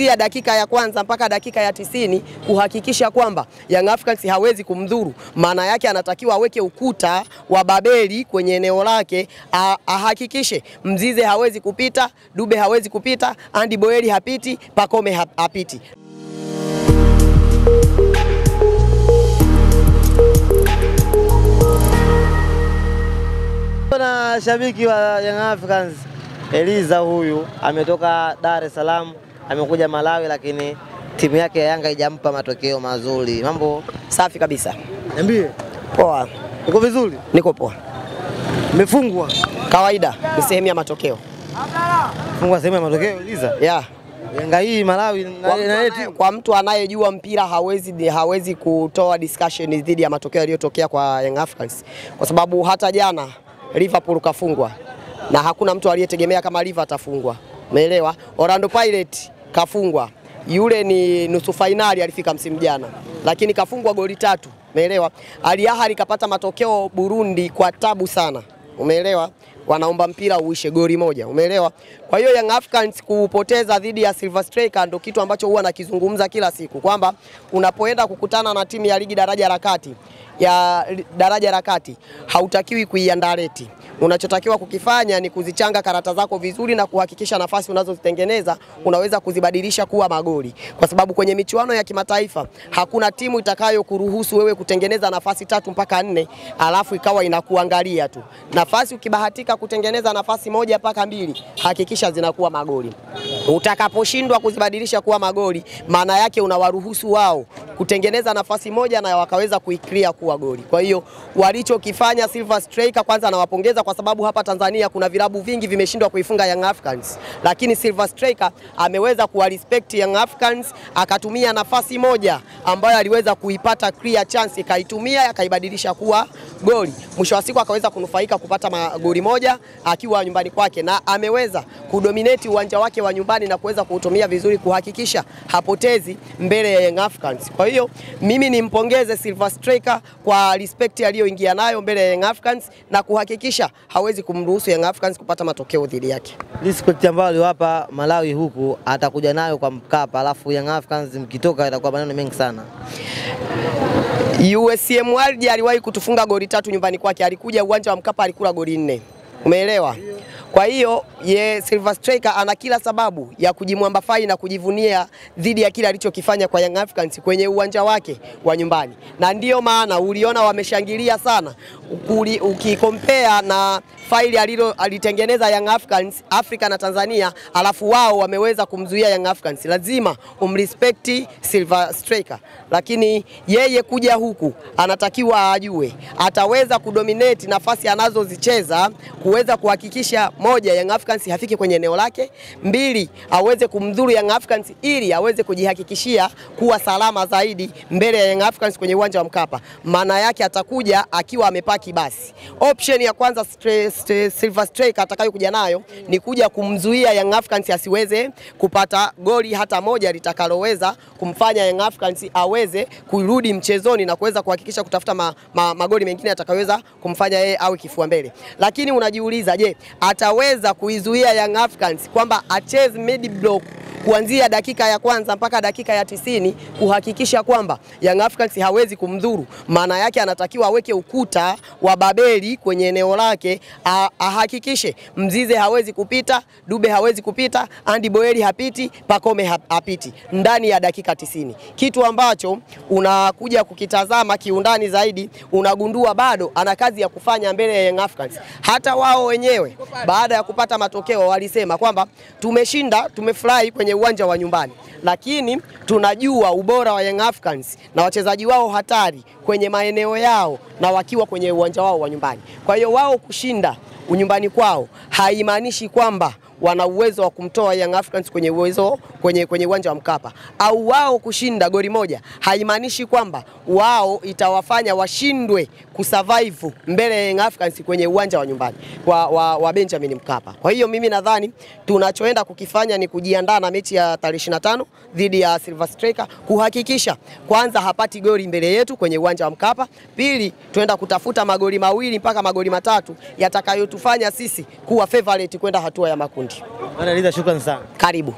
kuanzia dakika ya kwanza mpaka dakika ya 90 kuhakikisha kwamba Young Africans hawezi kumdhuru. Maana yake anatakiwa aweke ukuta wa Babeli kwenye eneo lake, ahakikishe Mzize hawezi kupita, Dube hawezi kupita, Andy Boeli hapiti, Pacome hapiti. Na shabiki wa Young Africans Eliza huyu ametoka Dar es Salaam, amekuja Malawi, lakini timu yake ya Yanga haijampa matokeo mazuri. Mambo safi kabisa. Niambie. Poa. Uko vizuri? Niko poa. Umefungwa? Kawaida, ni sehemu ya matokeo. Fungwa sehemu ya matokeo Eliza? Yeah. Yanga hii Malawi kwa mtu anayejua mpira hawezi kutoa discussion dhidi ya matokeo yaliyotokea kwa Young Africans, kwa sababu hata jana Liverpool kafungwa na hakuna mtu aliyetegemea kama Liverpool atafungwa. Umeelewa? Orlando Pirates kafungwa. Yule ni nusu finali alifika msimu jana, lakini kafungwa goli 3. Umeelewa? Al Ahly kapata matokeo Burundi kwa tabu sana. Umeelewa? Wanaomba mpira uishe goli 1. Umeelewa? Kwa hiyo Young Africans kupoteza dhidi ya Silver Strikers ndio kitu ambacho huwa nakizungumza kila siku, kwamba unapoenda kukutana na timu ya ligi daraja la kati hautakiwi kuiandareti. Unachotakiwa kukifanya ni kuzichanga karata zako vizuri na kuhakikisha nafasi unazozitengeneza unaweza kuzibadilisha kuwa magoli, kwa sababu kwenye michuano ya kimataifa hakuna timu itakayo kuruhusu wewe kutengeneza nafasi 3 mpaka 4 alafu ikawa inakuangalia tu. Nafasi ukibahatika kutengeneza nafasi 1 mpaka 2, hakikisha zinakuwa magoli. Utakaposhindwa kuzibadilisha kuwa magoli, maana yake unawaruhusu wao kutengeneza nafasi 1 na wakaweza kuiclear kuwa goli. Kwa hiyo walichokifanya Silver Strikers, kwanza nawapongeza kwa sababu hapa Tanzania kuna vilabu vingi vimeshindwa kuifunga Young Africans, lakini Silver Strikers ameweza kuwarespect Young Africans, akatumia nafasi 1 ambayo aliweza kuipata clear chance, ikaitumia akaibadilisha kuwa goli. Mwisho wa siku akaweza kunufaika kupata goli 1 akiwa nyumbani kwake, na ameweza kudominate uwanja wake wa nyumbani na kuweza kuutumia vizuri kuhakikisha hapotezi mbele ya Young Africans. Kwa hiyo mimi nimpongeze Silver Strikers kwa respect aliyoingia nayo mbele ya Young Africans na kuhakikisha hawezi kumruhusu Young Africans kupata matokeo dhidi yake. Respect ambayo aliwapa Malawi huku atakuja nayo kwa Mkapa, alafu Young Africans mkitoka itakuwa maneno mengi sana. USM Alger aliwahi kutufunga goli 3 nyumbani kwake, alikuja uwanja wa Mkapa alikula goli 4. Umeelewa? Kwa hiyo Silver Strikers ana kila sababu ya kujimwambafai na kujivunia dhidi ya kile alichokifanya kwa Young Africans kwenye uwanja wake wa nyumbani. Na ndiyo maana uliona wameshangilia sana ukikompea na faili alitengeneza Young Africans Afrika na Tanzania, alafu wao wameweza kumzuia Young Africans. Lazima umrespect Silver Strikers, lakini yeye kuja huku anatakiwa ajue ataweza kudominate nafasi anazozicheza kuweza kuhakikisha 1 Young Africans hafiki kwenye eneo lake, 2 aweze kumdhuru Young Africans ili aweze kujihakikishia kuwa salama zaidi mbele ya Young Africans kwenye uwanja wa Mkapa. Maana yake atakuja akiwa amepaki basi. Option ya kwanza Silver Strikers atakayokuja nayo ni kuja kumzuia Young Africans asiweze kupata goli hata 1 litakaloweza kumfanya Young Africans aweze kurudi mchezoni na kuweza kuhakikisha kutafuta magoli mengine atakayoweza kumfanya yeye awe kifua mbele. Lakini unajiuliza, je, ataweza kuizuia Young Africans kwamba acheze mid block kuanzia dakika ya kwanza mpaka dakika ya 90 kuhakikisha kwamba Young Africans hawezi kumdhuru? Maana yake anatakiwa aweke ukuta wa Babeli kwenye eneo lake, ahakikishe Mzize hawezi kupita, Dube hawezi kupita, Andy Boeli hapiti, Pacome hapiti ndani ya dakika 90. Kitu ambacho unakuja kukitazama kiundani zaidi, unagundua bado ana kazi ya kufanya mbele ya Young Africans. Hata wao wenyewe baada ya kupata matokeo walisema kwamba tumeshinda, tumefurahi kwenye uwanja wa nyumbani, lakini tunajua ubora wa Young Africans na wachezaji wao hatari kwenye maeneo yao na wakiwa kwenye uwanja wao wa nyumbani. Kwa hiyo wao kushinda unyumbani kwao haimaanishi kwamba wana uwezo wa kumtoa Young Africans kwenye uwanja wa Mkapa, au wao kushinda goli 1 haimaanishi kwamba wao itawafanya washindwe kusurvive mbele ya Young Africans kwenye uwanja wa nyumbani wa Benjamin Mkapa. Kwa hiyo mimi nadhani tunachoenda kukifanya ni kujiandaa na mechi ya tarehe 25 dhidi ya Silver Strikers, kuhakikisha kwanza hapati goli mbele yetu kwenye uwanja wa Mkapa, pili tuenda kutafuta magoli 2 mpaka magoli 3 yatakayotufanya sisi kuwa favorite kwenda hatua ya makundi. Bwana Eliza, shukrani sana. Karibu.